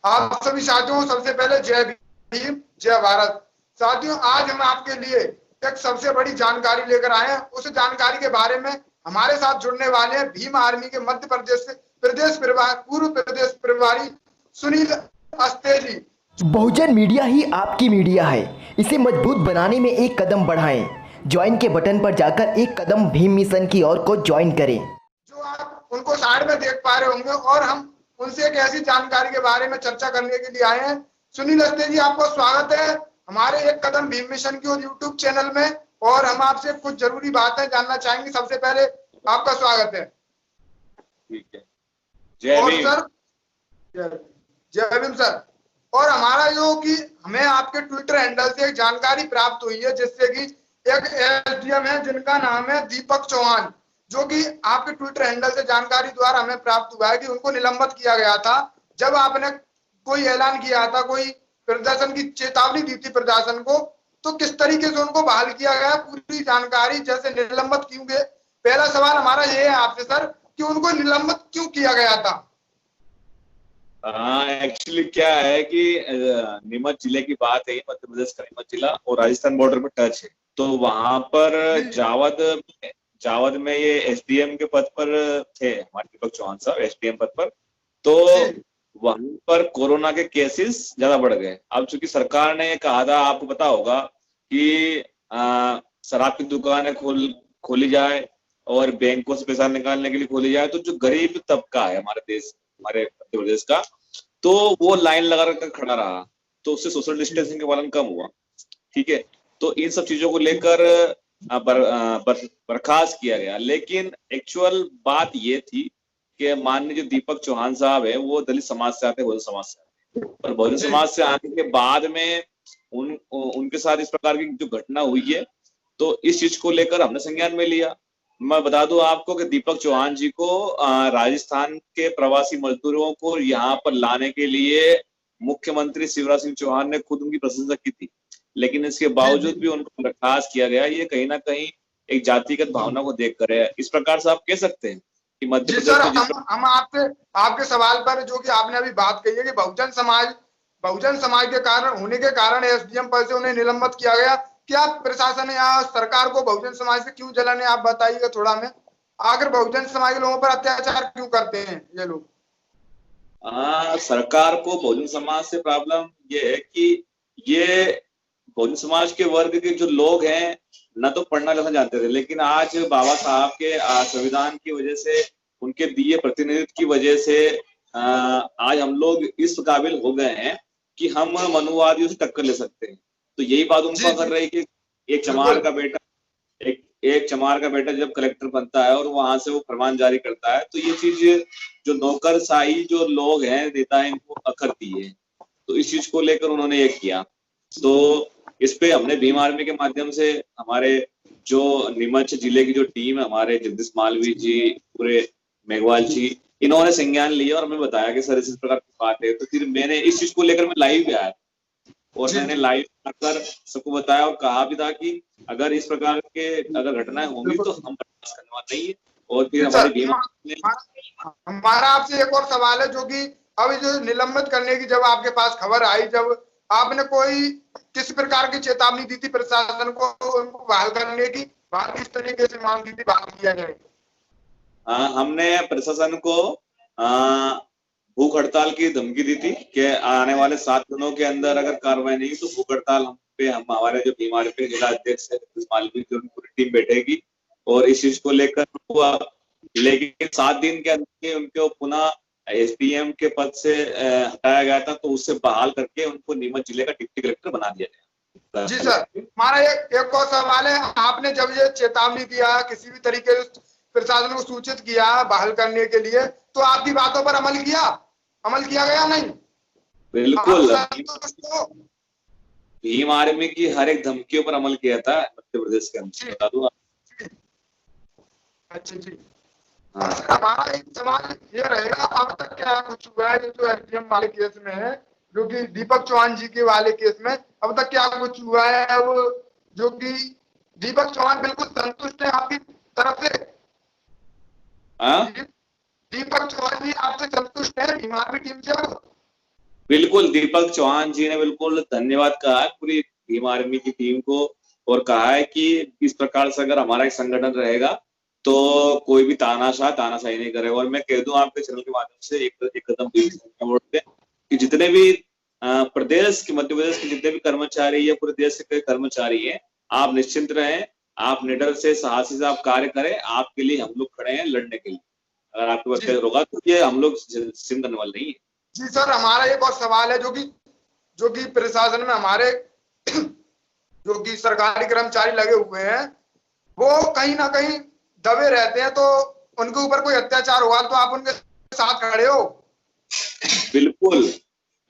आप सभी साथियों, सबसे पहले जय भीम, जय भारत। साथियों, आज हम आपके लिए एक सबसे बड़ी जानकारी लेकर आए हैं। उस जानकारी के बारे में हमारे साथ जुड़ने वाले हैं भीम आर्मी के मध्य प्रदेश से पूर्व प्रदेश प्रभारी सुनील अस्तेजी। बहुजन मीडिया ही आपकी मीडिया है। इसे मजबूत बनाने में एक कदम बढ़ाएं। ज्वाइन के बटन पर जाकर एक कदम भीम मिशन की ओर को ज्वाइन करें। जो आप उनको साइड में देख पा रहे होंगे, और हम उनसे एक ऐसी जानकारी के बारे में चर्चा करने के लिए आए हैं। सुनील अस्तेजी, आपको स्वागत है हमारे एक कदम भीम मिशन की यूट्यूब चैनल में, और हम आपसे कुछ जरूरी बातें जानना चाहेंगे। सबसे पहले आपका स्वागत है। ठीक है, जय भीम सर। जय भीम सर। और हमारा जो कि हमें आपके ट्विटर हैंडल से एक जानकारी प्राप्त हुई है, जिससे कि एक एसडीएम है जिनका नाम है दीपक चौहान, जो कि आपके ट्विटर हैंडल से जानकारी द्वारा हमें प्राप्त हुआ है कि उनको निलंबित किया गया था। जब आपने कोई ऐलान किया था, कोई प्रदर्शन की चेतावनी दी थी प्रशासन को, तो किस तरीके से उनको बहाल किया गया, पूरी जानकारी, जैसे निलंबित क्यों गए। पहला सवाल हमारा ये है आपसे सर कि उनको निलंबित क्यों किया गया था। हाँ, एक्चुअली क्या है कि नीमच जिले की बात है, मध्य प्रदेश का नीमच जिला और राजस्थान बॉर्डर में टच है। तो वहां पर जावद में ये एसडीएम के पद पर थे हमारे दीपक चौहान साहब, एसडीएम पद पर। तो वहां पर कोरोना के केसेस ज्यादा बढ़ गए। अब चूंकि सरकार ने कहा था, आपको पता होगा कि शराब की दुकानें खोली जाए और बैंकों से पैसा निकालने के लिए खोली जाए, तो जो गरीब तबका है हमारे मध्य प्रदेश का, तो वो लाइन लगा कर खड़ा रहा, तो उससे सोशल डिस्टेंसिंग का पालन कम हुआ। ठीक है, तो इन सब चीजों को लेकर बर्खास्त किया गया। लेकिन एक्चुअल बात ये थी कि माननीय जो दीपक चौहान साहब है, वो दलित समाज से आते, बहुजन समाज से आते, और बहुजन समाज से आने के बाद में उनके साथ इस प्रकार की जो घटना हुई है, तो इस चीज को लेकर हमने संज्ञान में लिया। मैं बता दूं आपको कि दीपक चौहान जी को राजस्थान के प्रवासी मजदूरों को यहाँ पर लाने के लिए मुख्यमंत्री शिवराज सिंह चौहान ने खुद उनकी प्रशंसा की थी, लेकिन इसके बावजूद भी उनको बर्खास्त किया गया। ये कहीं ना कहीं एक जातिगत भावना को देखकर है। इस प्रकार से आप कह सकते हैं कि मध्य प्रदेश में हम आपके सवाल पर, जो कि आपने अभी बात कही है कि बहुजन समाज के कारण होने के कारण एसडीएम पद से उन्हें निलंबित किया गया, क्या प्रशासन या सरकार को बहुजन समाज से क्यों जलन है, आप बताइएगा थोड़ा हमें। आखिर बहुजन समाज के लोगों पर अत्याचार क्यों करते हैं ये लोग। सरकार को बहुजन समाज से प्रॉब्लम ये है कि ये बहुजन समाज के वर्ग के जो लोग हैं, न तो पढ़ना लिखना जानते थे, लेकिन आज बाबा साहब के संविधान की वजह से, उनके दिए प्रतिनिधित्व की वजह से आज हम लोग इस काबिल हो गए हैं कि हम मनुवादियों से टक्कर ले सकते हैं। तो यही बात उनको कर रही है कि एक चमार का बेटा जब कलेक्टर बनता है और वहां से वो फरमान जारी करता है, तो ये चीज जो नौकरशाही जो लोग हैं, नेता है, इनको अखरती है। तो इस चीज को लेकर उन्होंने ये किया। तो इस पे हमने भीम आर्मी के माध्यम से हमारे जो नीमच जिले की जो टीम है, हमारे जगदीश मालवी जी, पूरे मेघवाल जी, इन्होंने संज्ञान लिया और हमें बताया कि सर इस प्रकार की बात है। तो फिर मैंने इस चीज को लेकर मैं लाइव भी आया और मैंने लाइव आकर सबको बताया और कहा भी था कि अगर इस प्रकार के अगर घटनाएं होंगी तो हम बर्दाश्त करने वाले नहीं है। और फिर हमारे भीम हमारा आपसे एक और सवाल है, जो कि अभी जो निलंबित करने की जब आपके पास खबर आई, जब आपने कोई किस प्रकार की चेतावनी दी थी प्रशासन को उनको बहाल करने की, बात किस तरीके से मांग की थी, बहाल किया जाए। हमने प्रशासन को भूख हड़ताल की धमकी दी थी कि आने वाले 7 दिनों के अंदर अगर कार्रवाई नहीं तो भूख हड़ताल पे हम हमारे जो बीमारी पे जिला अध्यक्ष है मालवी की पूरी टीम बैठेगी और इस चीज को लेकर हुआ। लेकिन 7 दिन के अंदर उनको पुनः एसडीएम के पद से हटाया गया था, तो उससे बहाल करके उनको नीमच जिले का डिप्टी कलेक्टर बना दिया गया। जी सर, हमारा एक और सवाल है, आपने जब ये चेतावनी दिया, किसी भी तरीके से प्रशासन को सूचित किया बहाल करने के लिए, तो आपकी बातों पर अमल किया गया नहीं? बिल्कुल, भीम आर्मी की हर एक धमकियों पर अमल किया था मध्य प्रदेश के अंदर, बता दूं। अच्छा जी, हमारा एक सवाल ये रहेगा, अब तक क्या कुछ हुआ है जो एसडीएम वाले केस में है, जो कि दीपक चौहान जी के वाले केस में अब तक क्या कुछ हुआ है, वो जो कि दीपक चौहान बिल्कुल संतुष्ट है आपकी तरफ से? दीपक चौहान जी आपसे संतुष्ट है भीम आर्मी टीम से? बिल्कुल, दीपक चौहान जी ने बिल्कुल धन्यवाद कहा है पूरी भीम आर्मी की टीम को, और कहा है कि इस प्रकार से अगर हमारा एक संगठन रहेगा तो कोई भी तानाशाही नहीं करेगा। और मैं कह दूं आपके चैनल के माध्यम से एक कदम बोलते हैं कि जितने भी प्रदेश के, मध्य प्रदेश के जितने भी कर्मचारी या पूरे देश के कर्मचारी हैं, आप निश्चिंत रहें, आप निडर से, साहसी से आप कार्य करें, आपके लिए हम लोग खड़े हैं लड़ने के लिए। अगर आपके पास जी होगा तो ये हम लोग चिंतन वाले नहीं है। जी सर, हमारा एक और सवाल है, जो कि प्रशासन में हमारे जो कि सरकारी कर्मचारी लगे हुए हैं, वो कहीं ना कहीं दबे रहते हैं, तो उनके ऊपर कोई अत्याचार हुआ तो आप उनके साथ खड़े हो? बिल्कुल,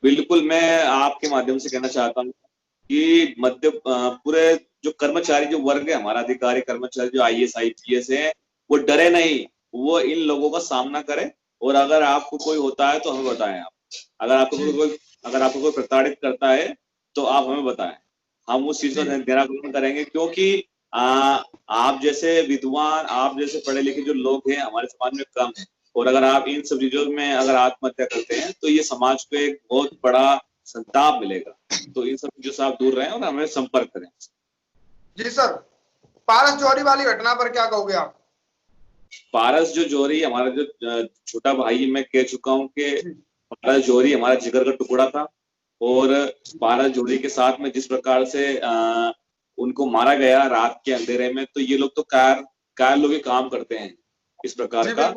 बिल्कुल, मैं आपके माध्यम से कहना चाहता हूँ कि पूरे जो कर्मचारी, जो वर्ग है हमारा, अधिकारी कर्मचारी जो आईएएस आईपीएस है, वो डरे नहीं, वो इन लोगों का सामना करें। और अगर आपको कोई होता है तो हमें बताएं। आप अगर आपको कोई प्रताड़ित करता है तो आप हमें बताएं, हम उस चीज का निराकरण करेंगे। क्योंकि आप जैसे विद्वान, आप जैसे पढ़े लिखे जो लोग हैं हमारे समाज में कम है, और अगर आप इन सब चीजों में अगर आत्महत्या करते हैं तो ये समाज को एक बहुत बड़ा संताप मिलेगा। तो इन सब चीजों से आप दूर रहें और हमें संपर्क करें। जी सर, पारस जौहरी वाली घटना पर क्या कहोगे आप? पारस जो जौहरी, हमारा जो छोटा भाई, मैं कह चुका हूँ कि पारस जौहरी हमारा जिगर का टुकड़ा था। और पारस जौहरी के साथ में जिस प्रकार से उनको मारा गया रात के अंधेरे में, तो ये लोग तो कायर लोग ही काम करते हैं इस प्रकार का।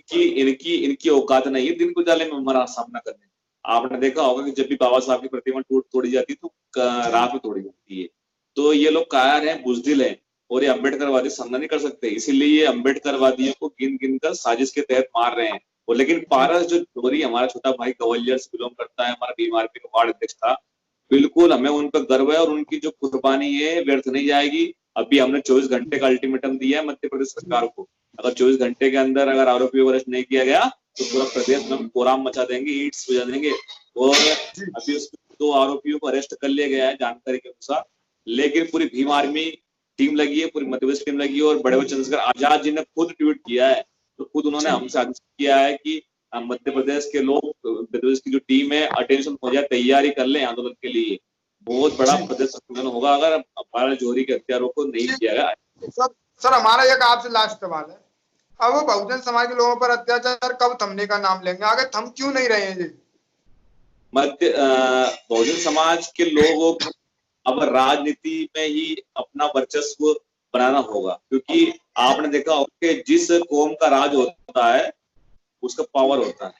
इनकी इनकी औकात नहीं है दिन को उजाले में हमारा सामना करने। आपने देखा होगा कि जब भी बाबा साहब की प्रतिमा तोड़ी जाती है तो रात में तोड़ी जाती है। तो ये लोग कायर हैं, बुजदिल हैं, और ये अम्बेडकरवादी सामना नहीं कर सकते, इसीलिए ये अम्बेडकरवादियों को गिन गिन कर साजिश के तहत मार रहे हैं। और लेकिन पारस जो जौहरी, हमारा छोटा भाई, गवालियर से बिलोंग करता है, हमारा बीएमआरपी का वार्ड अध्यक्ष था, बिल्कुल हमें उन पर गर्व है, और उनकी जो कुर्बानी है व्यर्थ नहीं जाएगी। अभी हमने 24 घंटे का अल्टीमेटम दिया है मध्य प्रदेश सरकार को। अगर 24 घंटे के अंदर अगर आरोपियों को अरेस्ट नहीं किया गया तो पूरा प्रदेश में कोराम मचा देंगे, ईट्स बजा देंगे। और अभी उसमें 2 आरोपियों को अरेस्ट कर लिया गया है जानकारी के अनुसार। लेकिन पूरी भीम आर्मी टीम लगी है, पूरी मध्य प्रदेश टीम लगी है। और बड़े चंद्रशेखर आजाद जी ने खुद ट्वीट किया है, तो खुद उन्होंने हमसे आग्रह किया है कि मध्य प्रदेश के लोग, मध्य प्रदेश की जो टीम है, अटेंशन हो जाए, तैयारी कर ले आंदोलन के लिए। बहुत बड़ा प्रदेश आंदोलन होगा अगर पारस जौहरी के हत्यारों को नहीं किया गया। सर हमारा एक आपसे लास्ट सवाल है, अब वो बहुजन समाज के लोगों पर अत्याचार कब थमने का नाम लेंगे? आगे थम क्यों नहीं रहे हैं? बहुजन समाज के लोगों को अब राजनीति में ही अपना वर्चस्व बनाना होगा। क्योंकि आपने देखा होगा कि जिस कौम का राज होता है उसका पावर होता है,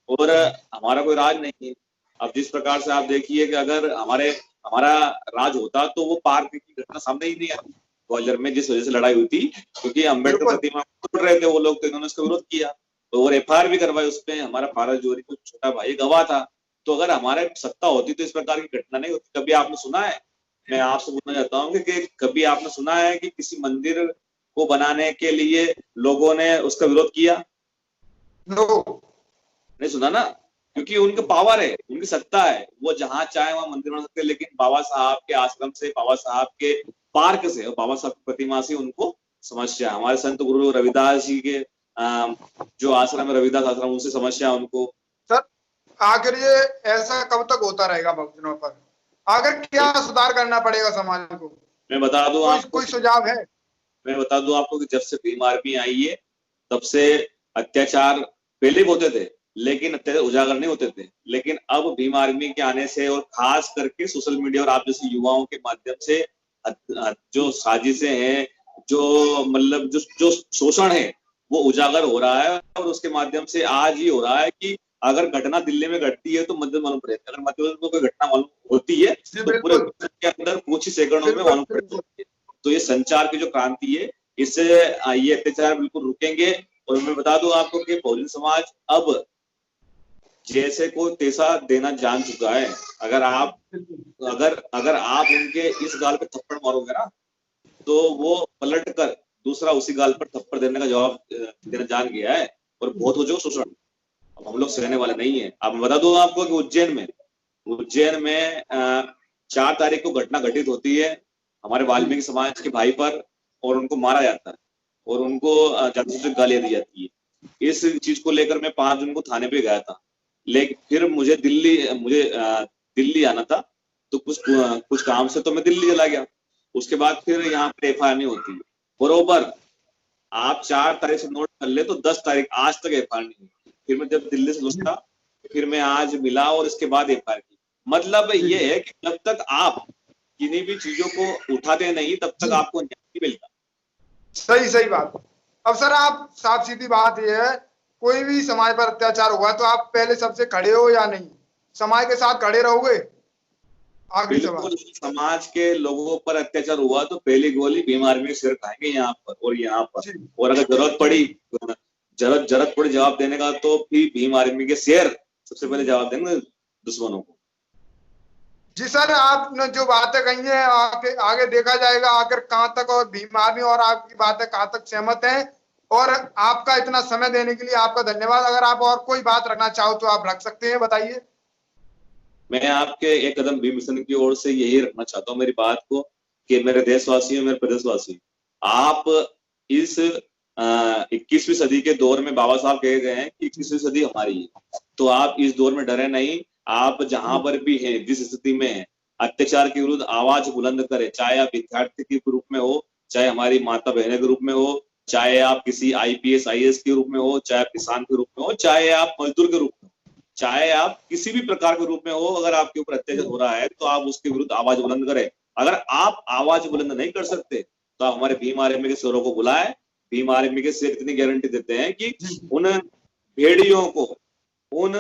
और हमारा कोई राज नहीं है। अब जिस प्रकार से आप देखिए कि अगर हमारा राज होता तो वो पार्क की घटना सामने ही नहीं आती ग्वालियर में, जिस वजह से लड़ाई हुई थी, क्योंकि अम्बेडकर प्रतिमा तोड़ रहे थे वो लोग, तो इन्होंने उसका विरोध किया, और एफआईआर भी करवाई उस पर। हमारा पारस जौहरी को छोटा भाई गवाह था। तो अगर हमारे सत्ता होती तो इस प्रकार की घटना नहीं होती। कभी आपने सुना है, मैं आपसे पूछना चाहता हूँ कि कभी आपने सुना है कि किसी मंदिर को बनाने के लिए लोगों ने उसका विरोध किया? नहीं सुना ना, क्योंकि उनका पावर है, उनकी सत्ता है, वो जहां चाहे वहां मंदिर बना सकते हैं। लेकिन बाबा साहब के आश्रम से, बाबा साहब के पार्क से और बाबा साहब की प्रतिमा से उनको समस्या। हमारे संत गुरु रविदास जी के जो आश्रम है, रविदास आश्रम, उनसे समस्या उनको। सर आखिर ये ऐसा कब तक होता रहेगा बहुजनों पर? आखिर क्या सुधार करना पड़ेगा समाज को? मैं बता दूं आपको, कोई सुझाव है? मैं बता दूं आपको कि जब से भीम आर्मी आई है तब से अत्याचार पहले भी होते थे, लेकिन अत्याचार उजागर नहीं होते थे। लेकिन अब भीम आर्मी के आने से, और खास करके सोशल मीडिया और आप जैसे युवाओं के माध्यम से, जो साजिशें हैं, जो मतलब जो शोषण है, वो उजागर हो रहा है। और उसके माध्यम से आज ये हो रहा है कि अगर घटना दिल्ली में घटती है तो मध्य मालूम पड़ेगा, अगर मध्य में कोई घटना मालूम होती है तो पूरे के अंदर कुछ ही सेकंडों में मालूम पड़ती है। तो ये संचार की जो क्रांति है, इससे ये अत्याचार बिल्कुल रुकेंगे। और मैं बता दूं आपको कि बहुजन समाज अब जैसे को तैसा देना जान चुका है। अगर आप उनके इस गाल पे थप्पड़ मारोगे ना, तो वो पलट कर दूसरा उसी गाल पर थप्पड़ देने का जवाब देना जान गया है। और बहुत हो जो शोषण, अब हम लोग सहने वाले नहीं है। अब बता दूं आपको कि उज्जैन में 4 तारीख को घटना घटित होती है हमारे वाल्मीकि समाज के भाई पर, और उनको मारा जाता है, और उनको जासूसी गालियां दी जाती है। इस चीज को लेकर मैं 5 जून को थाने पे गया था, लेकिन फिर मुझे दिल्ली आना था, तो कुछ काम से तो मैं दिल्ली चला गया। उसके बाद फिर यहाँ पर एफआईआर नहीं होती। बरोबर आप 4 तारीख से नोट कर ले तो 10 तारीख आज तक एफआईआर नहीं हुई। फिर मैं जब दिल्ली से लौटा, फिर मैं आज मिला और इसके बाद एफआईआर की। मतलब ये है कि जब तक आप किन्हीं भी चीजों को उठाते नहीं तब तक आपको न्याय नहीं मिलता। सही बात। अब सर आप साफ सीधी बात यह है, कोई भी समाज पर अत्याचार हुआ तो आप पहले सबसे खड़े हो या नहीं, समाज के साथ खड़े रहोगे? आखिरी सवाल। बिल्कुल, समाज के लोगों पर अत्याचार हुआ तो पहली गोली भीम आर्मी के सिर खाएंगे यहाँ पर और यहाँ पर। और अगर जरूरत पड़ी जवाब देने का तो भी भीम आर्मी के शेर सबसे पहले जवाब देंगे दुश्मनों को। जी सर, आपने जो बातें कही है आगे देखा जाएगा आखिर कहां तक और भीम आर्मी और आपकी बातें कहां तक सहमत हैं। और आपका इतना समय देने के लिए आपका धन्यवाद। अगर आप और कोई बात रखना चाहो तो आप रख सकते हैं, बताइए। मैं आपके एक कदम भीम मिशन की ओर से यही रखना चाहता हूँ मेरी बात को, कि मेरे देशवासियों, मेरे प्रदेशवासी, आप इस 21वीं सदी के दौर में बाबा साहब कहे गए हैं कि 21वीं सदी हमारी है, तो आप इस दौर में डरे नहीं। आप जहां पर भी हैं, जिस स्थिति में है, अत्याचार के विरुद्ध आवाज बुलंद करें, चाहे आप विद्यार्थी के रूप में हो, चाहे हमारी माता बहनों के रूप में हो, चाहे आप किसी IPS IAS के रूप में हो, चाहे आप किसान के रूप में हो, चाहे आप मजदूर के रूप में हो, चाहे आप किसी भी प्रकार के रूप में हो, अगर आपके ऊपर अत्याचार हो रहा है तो आप उसके विरुद्ध आवाज बुलंद करें। अगर आप आवाज बुलंद नहीं कर सकते तो आप हमारे भीम आर्मी के शेरों को बुलाएं। भीम आर्मी के शेर इतनी गारंटी देते हैं कि उन भेड़ियों को, उन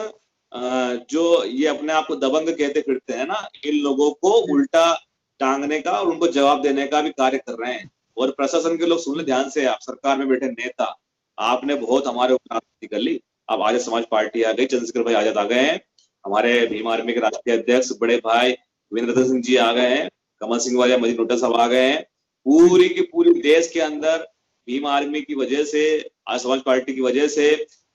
जो ये अपने आप को दबंग कहते फिरते हैं ना, इन लोगों को उल्टा टांगने का और उनको जवाब देने का भी कार्य कर रहे हैं। और प्रशासन के लोग सुन ले ध्यान से, आप सरकार में बैठे नेता, आपने बहुत हमारे ऊपर आपत्ति कर ली। अब आजाद समाज पार्टी आ गई, चंद्रशेखर भाई आजाद आ गए हैं, हमारे भीम आर्मी के राष्ट्रीय अध्यक्ष बड़े भाई वीरेंद्र सिंह जी आ गए हैं, कमल सिंह वाले मजीद नोटा साहब आ गए हैं। पूरी की पूरी देश के अंदर भीम आर्मी की वजह से, आजाद समाज पार्टी की वजह से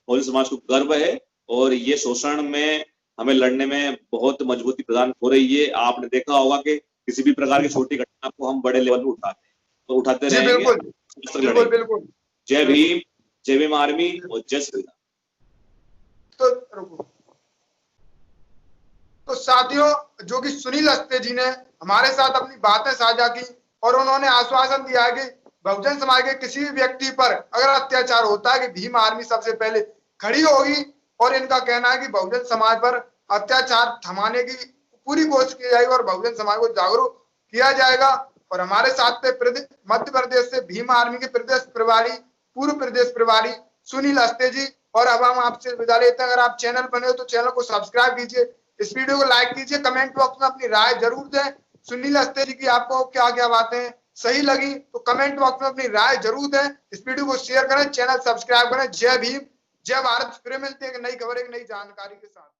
और समाज को गर्व है और ये शोषण में हमें लड़ने में बहुत मजबूती प्रदान हो रही है। आपने देखा होगा कि किसी भी प्रकार की छोटी घटना को हम बड़े लेवल पर उठाते हैं, तो उठाते रहेंगे। बिल्कुल। जय भीम आर्मी और जय श्री राम। तो साथियों, जो कि सुनील अस्ते जी ने हमारे साथ अपनी बातें साझा की और उन्होंने आश्वासन दिया है कि बहुजन समाज के किसी भी व्यक्ति पर अगर अत्याचार होता है कि भीम आर्मी सबसे पहले खड़ी होगी। और इनका कहना है कि बहुजन समाज पर अत्याचार थमाने की पूरी कोशिश की जाएगी और बहुजन समाज को जागरूक किया जाएगा। और हमारे साथ पे मध्य प्रदेश से भीम आर्मी के पूर्व प्रदेश प्रभारी सुनील अस्ते जी। और अब हम आपसे विदा लेते हैं। अगर आप चैनल बने हो तो चैनल को सब्सक्राइब कीजिए, इस वीडियो को लाइक कीजिए, कमेंट बॉक्स में अपनी राय जरूर दें। सुनील अस्ते जी की आपको क्या क्या बातें सही लगी तो कमेंट बॉक्स में अपनी राय जरूर दें। इस वीडियो को शेयर करें, चैनल सब्सक्राइब करें। जय भीम, जय भारत। फिर मिलते हैं एक नई खबर, एक नई जानकारी के साथ।